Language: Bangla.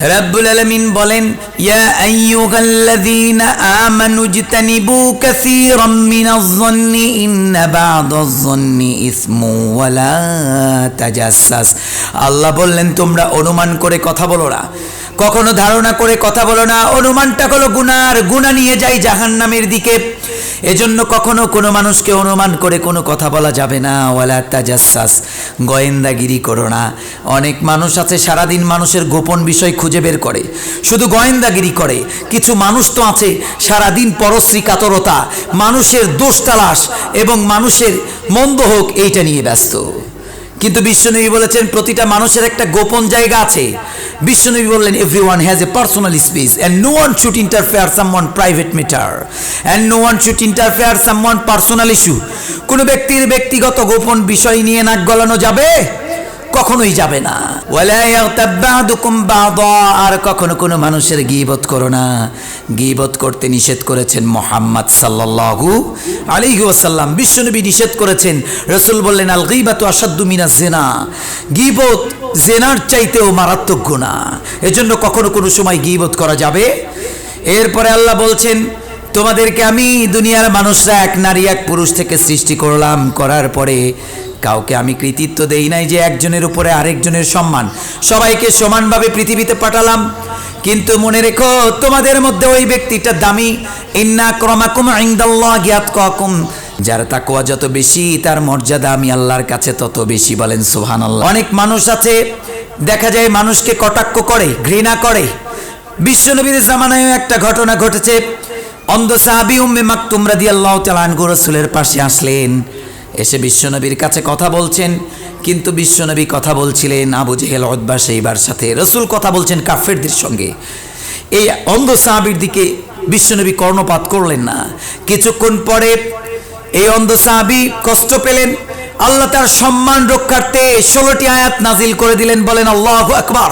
রব্বুল আলামিন বলেন, ইয়া আইয়ুহাল্লাযীনা আমানু ইজতানিবু কাসীরাম মিনাজ-যন্নি ইন্না বা'দাজ-যন্নি ইসমু ওয়া লা তাজাসসাস। আল্লাহ বললেন, তোমরা অনুমান করে কথা বলো না, কখনো ধারণা করে কথা বলো না। অনুমানটা হলো গুনার, গুনাহ নিয়ে যায় জাহান্নামের দিকে। এজন্য কখনো কোনো মানুষকে অনুমান করে কোনো কথা বলা যাবে না। ওয়ালা তাজাসসাস, গোয়েন্দাগিরি করো না। অনেক মানুষ আছে সারাদিন মানুষের গোপন বিষয় খুঁজে বের করে, শুধু গোয়েন্দাগিরি করে। কিছু মানুষ তো আছে সারাদিন পরশ্রী কাতরতা, মানুষের দোষ তালাশ এবং মানুষের মন্দ হোক এইটা নিয়ে ব্যস্ত। কিন্তু বিশ্বনবী বলেছেন প্রতিটা মানুষের একটা গোপন জায়গা আছে। বিশ্বনবী বললেন, everyone has a personal space and no one should interfere someone private matter and no one should interfere someone personal issue. কোনো ব্যক্তির ব্যক্তিগত গোপন বিষয় নিয়ে নাক গলানো যাবে? কখনোই যাবে না। ওয়ালা ইয়াগতাব বা'দুকুম বা'দা, আর কখনো কোনো মানুষের গীবত করো না। গীবত করতে নিষেধ করেছেন মুহাম্মদ সাল্লাল্লাহু আলাইহি ওয়াসাল্লাম। বিশ্বনবী নিষেধ করেছেন। রাসূল বললেন, আল গীবাতু আশাদ্দু মিনাজ জিনা, গীবত জিনার চাইতেও মারাত্মক গুনাহ। এজন্য কখনো কোনো সময় গীবত করা যাবে। এরপরে আল্লাহ বলছেন, তোমাদেরকে আমি দুনিয়ার মানুষরা এক নারী এক পুরুষ থেকে সৃষ্টি করলাম, করার পরে কাউকে আমি কৃতিত্ব দেই নাই যে একজনের উপরে আরেকজনের সম্মান, সবাইকে সমানভাবে পৃথিবীতে পাঠালাম। কিন্তু মনে রেখো, তোমাদের মধ্যে ওই ব্যক্তিটা দামি। ইন্না আক্রামাকুম ইনদাল্লাহি আতকাকুম, যার তাকওয়া যত বেশি তার মর্যাদা আমি আল্লাহর কাছে তত বেশি। বলেন সুবহানাল্লাহ। অনেক মানুষ আছে দেখা যায় মানুষকে কটাক্ষ করে, ঘৃণা করে। বিশ্বনবীর জামানায়ও একটা ঘটনা ঘটেছে। অন্ধ সাহাবী উম্মে মাকতুম রাদিয়াল্লাহু তাআলা আনহু রাসূলের পাশে আসলেন, এসে বিশ্বনবীর কাছে কথা বলছেন। কিন্তু বিশ্বনবী কথা বলছিলেন আবু জেহেল, উতবা, শাইবার সাথে। রাসূল কথা বলছেন কাফেরদের সঙ্গে। এই অন্ধ সাহাবীর দিকে বিশ্বনবী কর্ণপাত করলেন না। কিছুক্ষণ পরে এই অন্ধ সাহাবী কষ্ট পেলেন। আল্লাহ তার সম্মান রক্ষার্থে 16টি আয়াত নাজিল করে দিলেন। বলেন আল্লাহু আকবার।